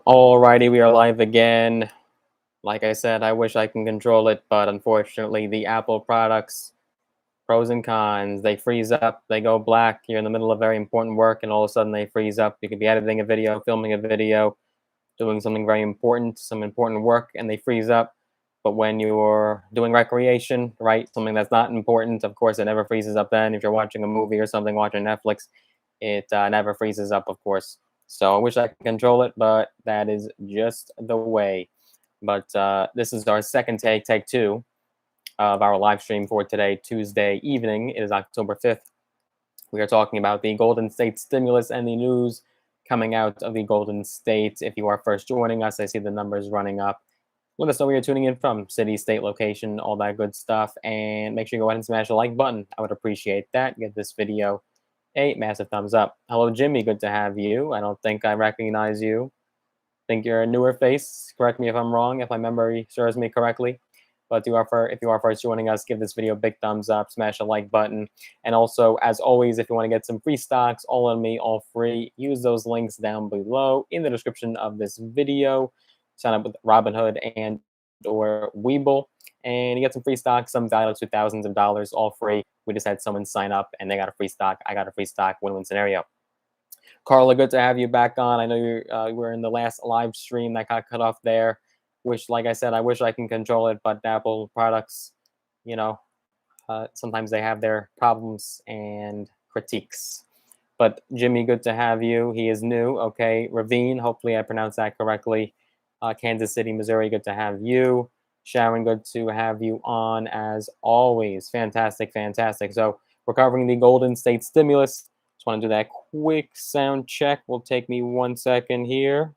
Alrighty, we are live again. Like I said, I wish I can control it, but unfortunately, the Apple products, pros and cons, they freeze up, they go black. You're in the middle of very important work, and all of a sudden they freeze up. You could be editing a video, filming a video, doing something very important, some important work, and they freeze up. But when you're doing recreation, right, something that's not important, of course, it never freezes up then. If you're watching a movie or something, watching Netflix, it never freezes up, of course. So I wish I could control it, but that is just the way. But this is our second take two of our live stream for today, Tuesday evening. It is October 5th. We are talking about the Golden State stimulus and the news coming out of the Golden State. If you are first joining us, I see the numbers running up. Let us know where you're tuning in from, city, state, location, all that good stuff. And make sure you go ahead and smash the like button. I would appreciate that. Give this video a massive thumbs up. Hello, Jimmy. Good to have you. I don't think I recognize you. Think you're a newer face. Correct me if I'm wrong, if my memory serves me correctly. But if you are first joining us, give this video a big thumbs up, smash the like button. And also, as always, if you want to get some free stocks, all on me, all free, use those links down below in the description of this video. Sign up with Robinhood and or Webull, and you get some free stocks, some valued to thousands of dollars, all free. We just had someone sign up, and they got a free stock. I got a free stock. Win-win scenario. Carla, good to have you back on. I know you were in the last live stream that got cut off there. Like I said, I wish I can control it, but Apple products, you know, sometimes they have their problems and critiques. But Jimmy, good to have you. He is new. Okay, Ravine, hopefully I pronounced that correctly. Kansas City, Missouri, good to have you. Sharon, good to have you on as always. Fantastic, fantastic. So we're covering the Golden State stimulus. Just want to do that quick sound check. Will take me 1 second here.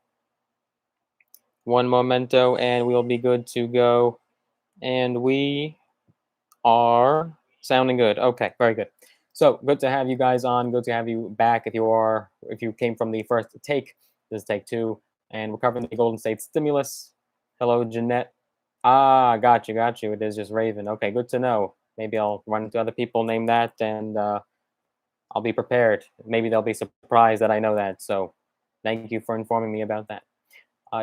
One momento, and we'll be good to go. And we are sounding good. Okay, very good. So good to have you guys on. Good to have you back. If you came from the first take, this is take two, and we're covering the Golden State stimulus. Hello, Jeanette. Ah, got you. It is just Raven. Okay, good to know. Maybe I'll run into other people named that, and I'll be prepared. Maybe they'll be surprised that I know that. So thank you for informing me about that.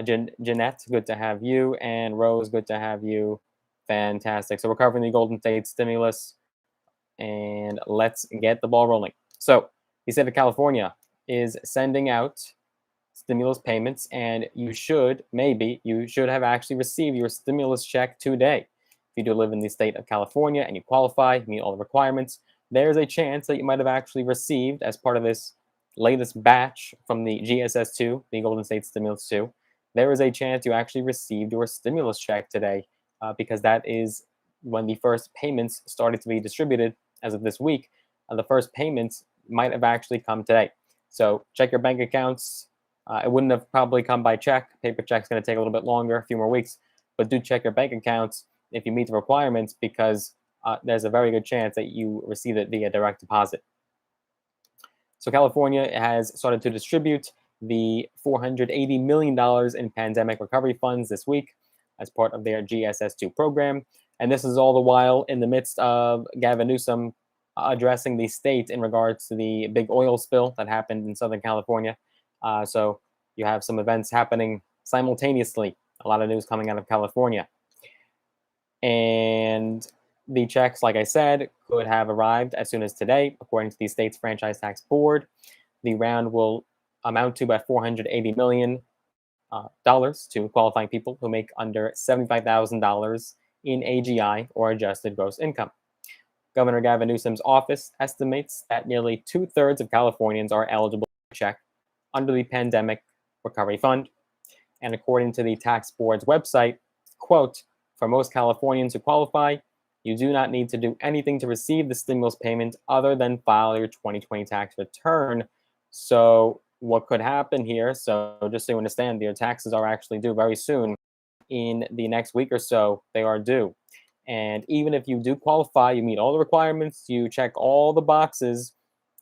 Jeanette, good to have you. And Rose, good to have you. Fantastic. So we're covering the Golden State stimulus, and let's get the ball rolling. So the state of California is sending out stimulus payments, and you should have actually received your stimulus check today. If you do live in the state of California and you qualify, meet all the requirements, there's a chance that you might have actually received, as part of this latest batch from the GSS2, the Golden State Stimulus 2, there is a chance you actually received your stimulus check today, because that is when the first payments started to be distributed as of this week. The first payments might have actually come today. So check your bank accounts. It wouldn't have probably come by check. Paper check's going to take a little bit longer, a few more weeks. But do check your bank accounts if you meet the requirements, because there's a very good chance that you receive it via direct deposit. So California has started to distribute the $480 million in pandemic recovery funds this week as part of their GSS2 program. And this is all the while in the midst of Gavin Newsom addressing the state in regards to the big oil spill that happened in Southern California. So you have some events happening simultaneously, a lot of news coming out of California. And the checks, like I said, could have arrived as soon as today, according to the state's franchise tax board. The round will amount to about $480 million to qualifying people who make under $75,000 in AGI or adjusted gross income. Governor Gavin Newsom's office estimates that nearly 2/3 of Californians are eligible for a check under the Pandemic Recovery Fund. And according to the tax board's website, quote, for most Californians who qualify, you do not need to do anything to receive the stimulus payment other than file your 2020 tax return. So what could happen here? So just so you understand, your taxes are actually due very soon. In the next week or so, they are due. And even if you do qualify, you meet all the requirements, you check all the boxes.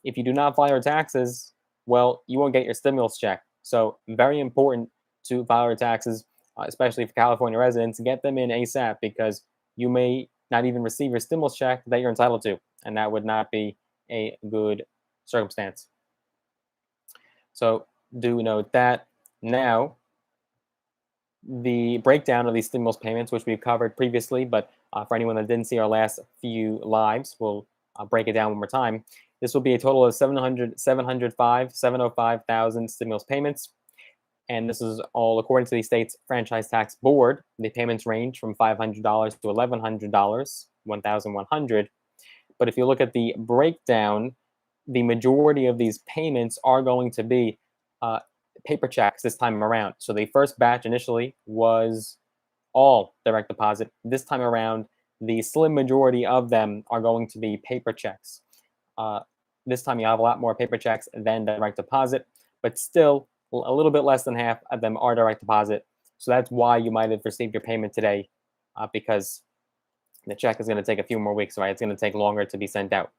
If you do not file your taxes, well, you won't get your stimulus check. So very important to file your taxes, especially for California residents. Get them in ASAP, because you may not even receive your stimulus check that you're entitled to, and that would not be a good circumstance. So do note that. Now, the breakdown of these stimulus payments, which we've covered previously, but for anyone that didn't see our last few lives, we'll break it down one more time. This will be a total of 705,000 stimulus payments. And this is all according to the state's franchise tax board. The payments range from $500 to $1,100, 1,100. But if you look at the breakdown, the majority of these payments are going to be uh, paper checks this time around. So the first batch initially was all direct deposit. This time around, the slim majority of them are going to be paper checks. Uh, this time you have a lot more paper checks than direct deposit, but still a little bit less than half of them are direct deposit. So that's why you might have received your payment today, because the check is going to take a few more weeks, right? It's going to take longer to be sent out.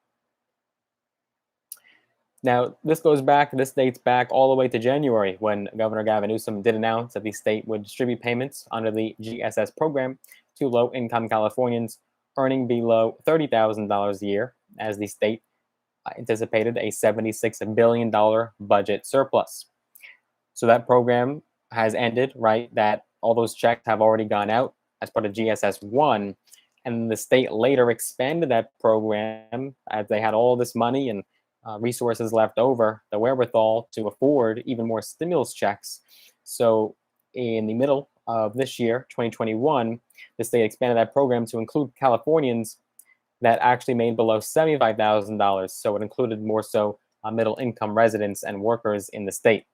Now, this dates back all the way to January when Governor Gavin Newsom did announce that the state would distribute payments under the GSS program to low-income Californians earning below $30,000 a year, as the state anticipated a $76 billion budget surplus. So that program has ended, right? That all those checks have already gone out as part of GSS 1. And the state later expanded that program as they had all this money and resources left over, the wherewithal to afford even more stimulus checks. So in the middle of this year, 2021, the state expanded that program to include Californians that actually made below $75,000. So it included more so middle income residents and workers in the state.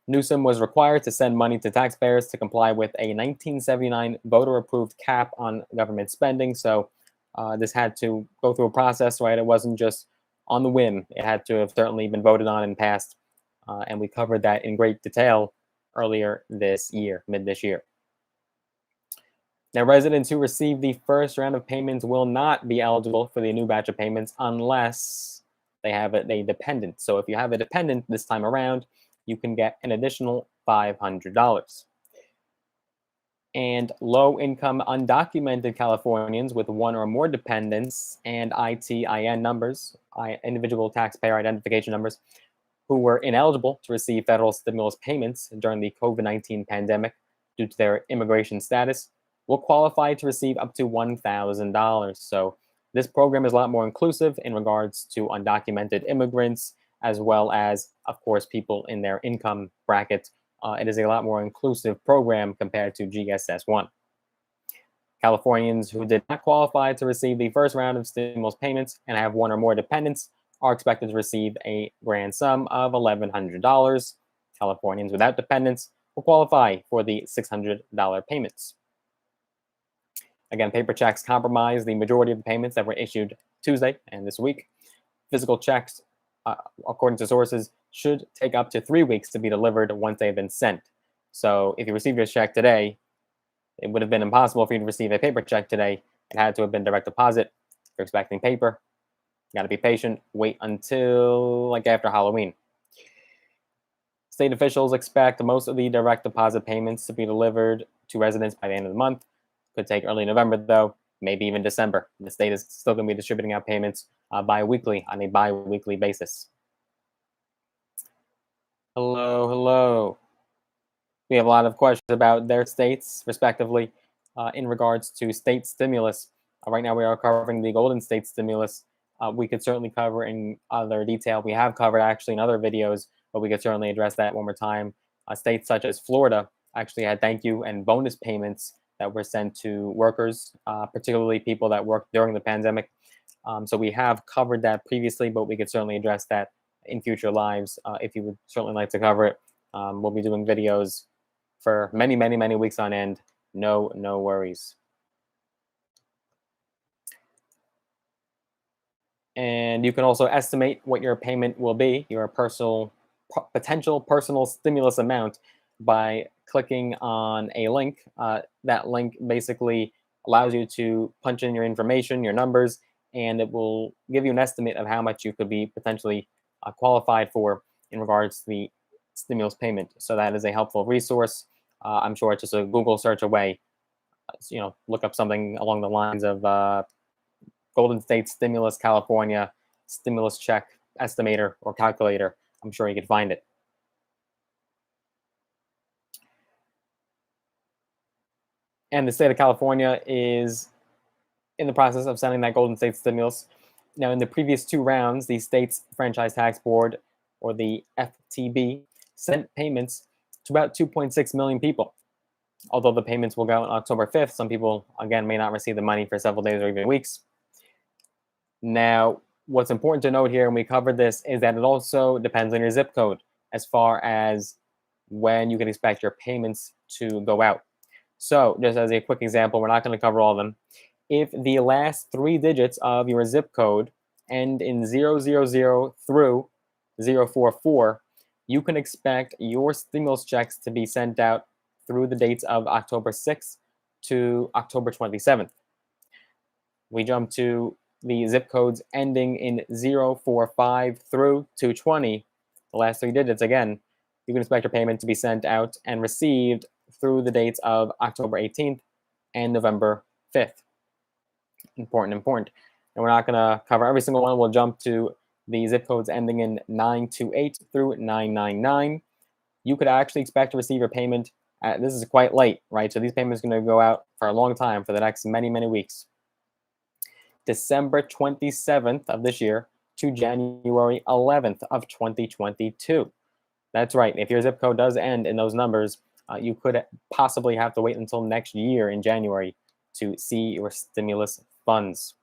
Newsom was required to send money to taxpayers to comply with a 1979 voter-approved cap on government spending. So this had to go through a process, right? It wasn't just on the whim. It had to have certainly been voted on and passed. And we covered that in great detail earlier this year, mid this year. Now, residents who receive the first round of payments will not be eligible for the new batch of payments unless they have a dependent. So if you have a dependent this time around, you can get an additional $500. And low-income undocumented Californians with one or more dependents and ITIN numbers, individual taxpayer identification numbers, who were ineligible to receive federal stimulus payments during the COVID-19 pandemic due to their immigration status, will qualify to receive up to $1,000. So this program is a lot more inclusive in regards to undocumented immigrants, as well as, of course, people in their income bracket. It is a lot more inclusive program compared to GSS 1. Californians who did not qualify to receive the first round of stimulus payments and have one or more dependents are expected to receive a grand sum of $1,100. Californians without dependents will qualify for the $600 payments. Again, paper checks comprise the majority of the payments that were issued Tuesday and this week. Physical checks, according to sources, should take up to 3 weeks to be delivered once they've been sent. So if you received your check today, it would have been impossible for you to receive a paper check today. It had to have been direct deposit. If you're expecting paper, you got to be patient. Wait until like after Halloween. State officials expect most of the direct deposit payments to be delivered to residents by the end of the month. Could take early November, though, maybe even December. The state is still going to be distributing out payments bi-weekly on a bi-weekly basis. Hello. We have a lot of questions about their states, respectively, in regards to state stimulus. Right now, we are covering the Golden State stimulus. We could certainly cover in other detail. We have covered actually in other videos, but we could certainly address that one more time. States such as Florida actually had thank you and bonus payments that were sent to workers, particularly people that worked during the pandemic. So we have covered that previously, but we could certainly address that in future lives if you would certainly like to cover it. We'll be doing videos for many weeks on end. No worries. And you can also estimate what your payment will be, your potential personal stimulus amount, by clicking on a link. That link basically allows you to punch in your information, your numbers, and it will give you an estimate of how much you could be potentially qualified for in regards to the stimulus payment. So that is a helpful resource. I'm sure it's just a Google search away. Look up something along the lines of Golden State Stimulus California stimulus check estimator or calculator. I'm sure you could find it. And the state of California is in the process of sending that Golden State stimulus. Now, in the previous two rounds, the state's Franchise Tax Board, or the FTB, sent payments to about 2.6 million people. Although the payments will go on October 5th, some people, again, may not receive the money for several days or even weeks. Now, what's important to note here, and we covered this, is that it also depends on your zip code as far as when you can expect your payments to go out. So, just as a quick example, we're not going to cover all of them. If the last three digits of your zip code end in 000 through 044, you can expect your stimulus checks to be sent out through the dates of October 6th to October 27th. We jump to the zip codes ending in 045 through 220, the last three digits again, you can expect your payment to be sent out and received through the dates of October 18th and November 5th. Important. And we're not going to cover every single one. We'll jump to the zip codes ending in 928 through 999. You could actually expect to receive your payment. This is quite late, right? So these payments are going to go out for a long time, for the next many, many weeks. December 27th of this year to January 11th of 2022. That's right. If your zip code does end in those numbers, you could possibly have to wait until next year in January to see your stimulus funds.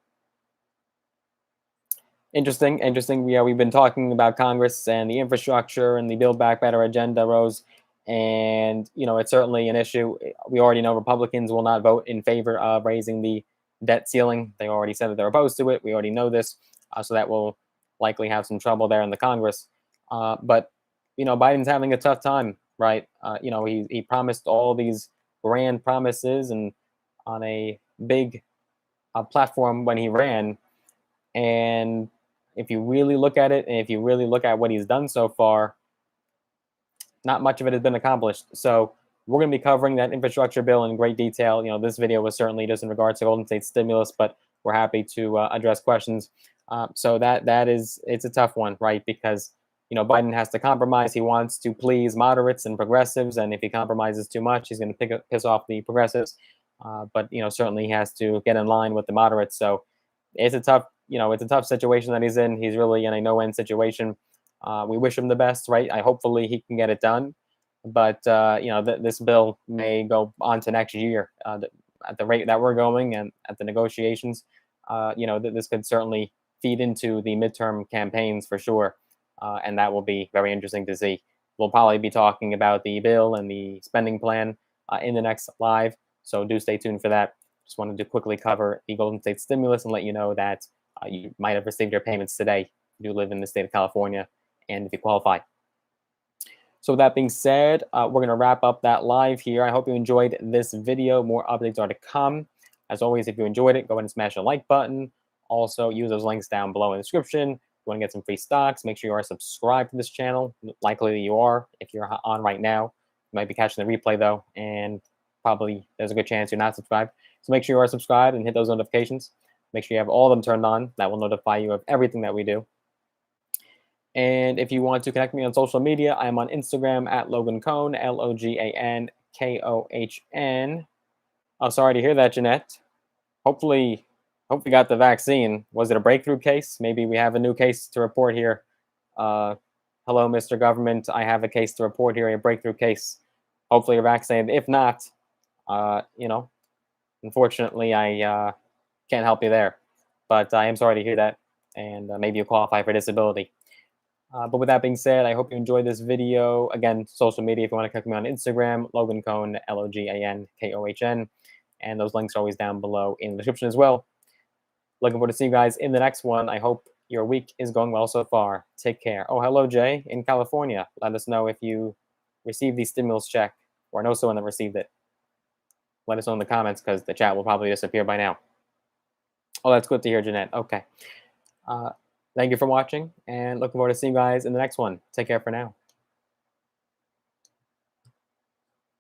Interesting. We've been talking about Congress and the infrastructure and the Build Back Better agenda, Rose, and it's certainly an issue. We already know Republicans will not vote in favor of raising the debt ceiling. They already said that they're opposed to it. We already know this, so that will likely have some trouble there in the Congress. But Biden's having a tough time, right? He promised all these grand promises and on a big platform when he ran. And if you really look at it, and if you really look at what he's done so far, not much of it has been accomplished. So we're going to be covering that infrastructure bill in great detail. This video was certainly just in regards to Golden State stimulus, but we're happy to address questions. So it's a tough one, right? Because Biden has to compromise. He wants to please moderates and progressives, and if he compromises too much, he's going to piss off the progressives. But certainly he has to get in line with the moderates. So it's a tough situation that he's in. He's really in a no-win situation. We wish him the best, right? Hopefully he can get it done. But this bill may go on to next year at the rate that we're going and at the negotiations. This could certainly feed into the midterm campaigns for sure. And that will be very interesting to see. We'll probably be talking about the bill and the spending plan in the next live. So do stay tuned for that. Just wanted to quickly cover the Golden State stimulus and let you know that you might have received your payments today if you live in the state of California and if you qualify. So with that being said, we're going to wrap up that live here. I hope you enjoyed this video. More updates are to come. As always, if you enjoyed it, go ahead and smash the like button. Also, use those links down below in the description. If you want to get some free stocks, make sure you are subscribed to this channel. Likely you are if you're on right now. You might be catching the replay though, and probably there's a good chance you're not subscribed. So make sure you are subscribed and hit those notifications. Make sure you have all of them turned on. That will notify you of everything that we do. And if you want to connect me on social media, I'm on Instagram at Logan Cohn, LOGANKOHN. Oh, sorry to hear that, Jeanette. Hopefully you got the vaccine. Was it a breakthrough case? Maybe we have a new case to report here. Hello, Mr. Government. I have a case to report here, a breakthrough case. Hopefully you're vaccinated. If not, unfortunately, I can't help you there. But I am sorry to hear that. And maybe you qualify for disability. But with that being said, I hope you enjoyed this video. Again, social media, if you want to connect me on Instagram, Logan Cohn, LOGANKOHN. And those links are always down below in the description as well. Looking forward to seeing you guys in the next one. I hope your week is going well so far. Take care. Oh, hello, Jay, in California. Let us know if you received the stimulus check or know someone that received it. Let us know in the comments because the chat will probably disappear by now. Oh, that's good to hear, Jeanette. Okay. Thank you for watching, and looking forward to seeing you guys in the next one. Take care for now.